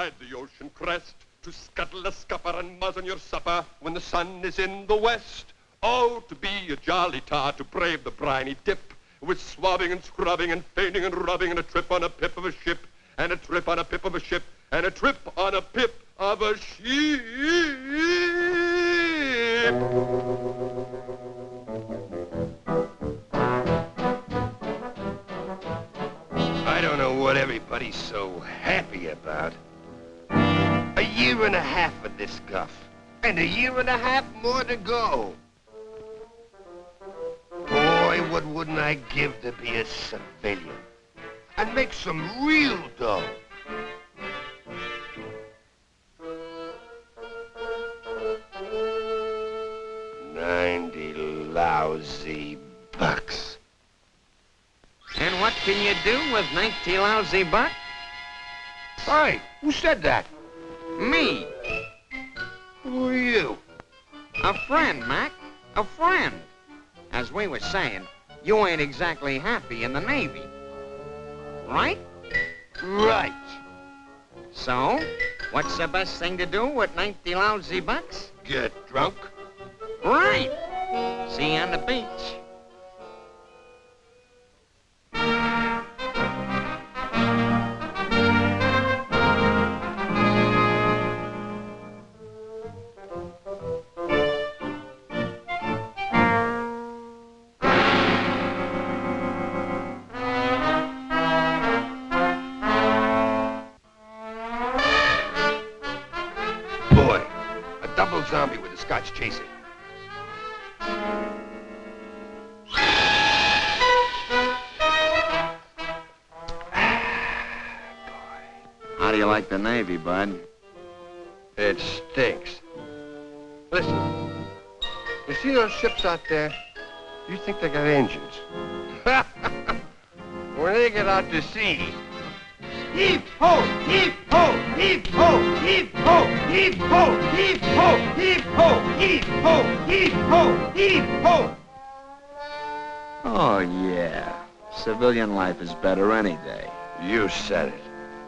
ride the ocean crest, to scuttle a scupper and muzzen your supper when the sun is in the west. Oh, to be a jolly tar, to brave the briny dip, with swabbing and scrubbing and fainting and rubbing, and a trip on a pip of a ship, and a trip on a pip of a ship, and a trip on a pip of a ship. I don't know what everybody's so happy about. A year and a half of this guff, and a year and a half more to go. Boy, what wouldn't I give to be a civilian and make some real dough. $90 lousy bucks. And what can you do with 90 lousy bucks? Hey, who said that? Me. Who are you? A friend, Mac. A friend. As we were saying, you ain't exactly happy in the Navy. Right? Right. So, what's the best thing to do with 90 lousy bucks? Get drunk? Right. See you on the beach. Boy, a double zombie with a Scotch chaser. How do you like the Navy, bud? It stinks. Listen, you see those ships out there? You think they got engines. When they get out to sea, heave ho, heave ho, heave ho, heave ho, heave ho, heave ho, heave ho, heave ho, heave ho, heave ho. Oh, yeah. Civilian life is better any day. You said it.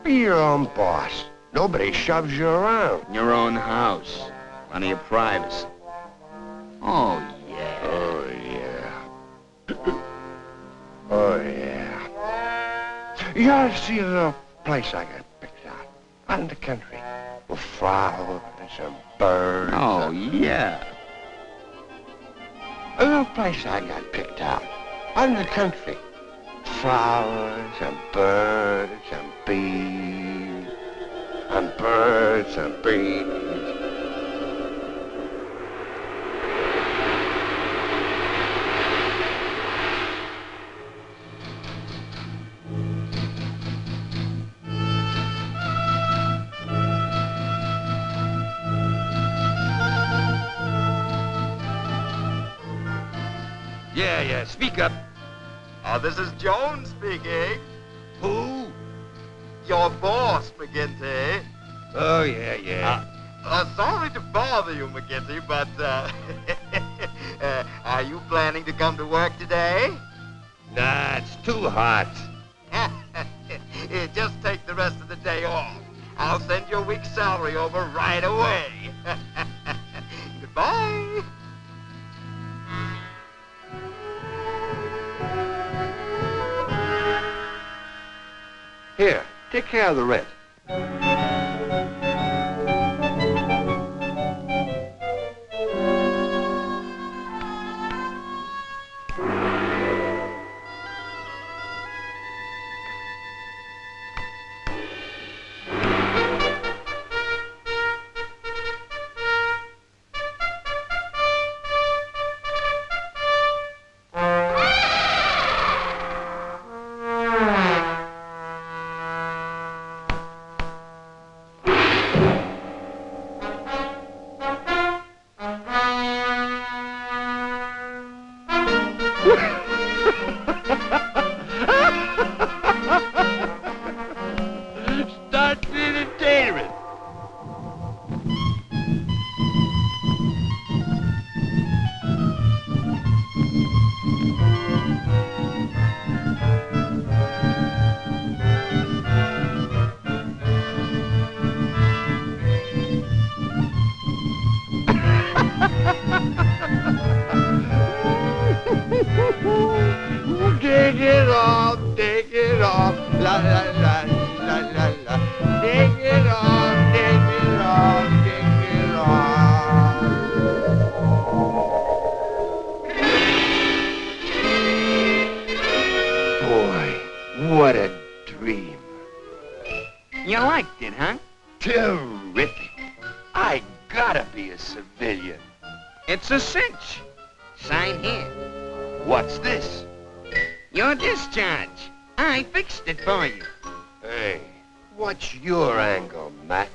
Be your own boss. Nobody shoves you around. Your own house. Plenty of privacy. Oh, yeah. Oh, yeah. Oh, yeah. You ought to see a little place I got picked out. Out in the country. With flowers and birds. Oh, yeah. A little place I got picked out. Out in the country. Flowers and birds and bees. And birds and bees. Yeah, speak up. This is Jones speaking. Who? Your boss, McGinty. Oh, yeah. Sorry to bother you, McGinty, but, are you planning to come to work today? Nah, it's too hot. Just take the rest of the day off. I'll send your week's salary over right away. Goodbye. Here, take care of the rent. Start the entertainment. What a dream. You liked it, huh? Terrific. I gotta be a civilian. It's a cinch. Sign here. What's this? Your discharge. I fixed it for you. Hey, what's your angle, Mac?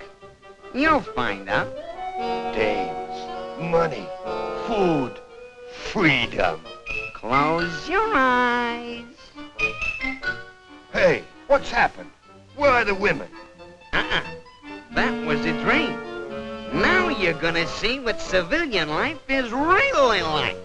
You'll find out. Dames, money, food, freedom. Close your eyes. Hey, what's happened? Where are the women? That was a dream. Now you're gonna see what civilian life is really like.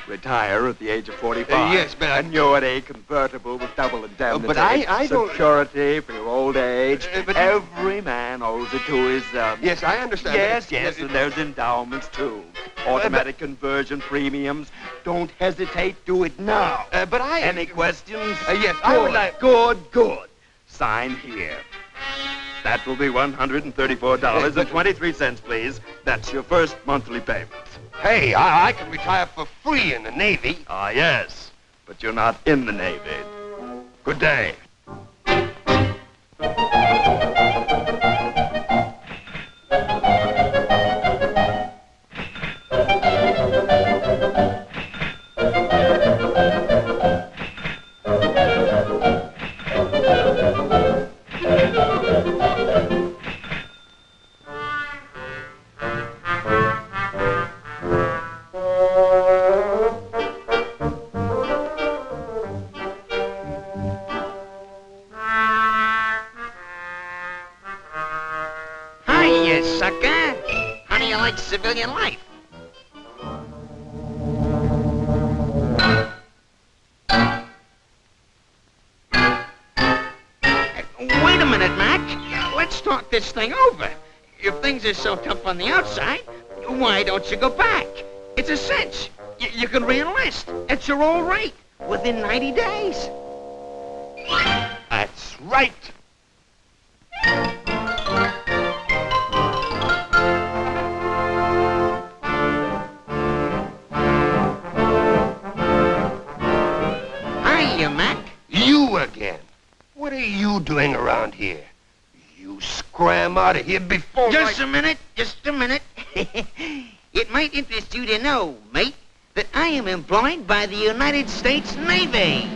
Retire at the age of 45. Yes, but And you're at a convertible with double indemnity. but I don't... Security for your old age. But- Every man owes it to his... Yes, I understand. Yes, and there's endowments, too. Automatic conversion premiums. Don't hesitate. Do it now. But I... Any questions? yes, I would like... Good. Sign here. That will be $134.23, please. That's your first monthly payment. Hey, I can retire for free in the Navy. Ah, yes. But you're not in the Navy. Good day. Hiya, sucker. How do you like civilian life? Wait a minute, Mac. Let's talk this thing over. If things are so tough on the outside, why don't you go back? It's a cinch. You can re-enlist at your old rate within 90 days. That's right. Hiya, Mac. You again. What are you doing around here? You scram out of here before Just a minute. It might interest you to know, mate, that I am employed by the United States Navy.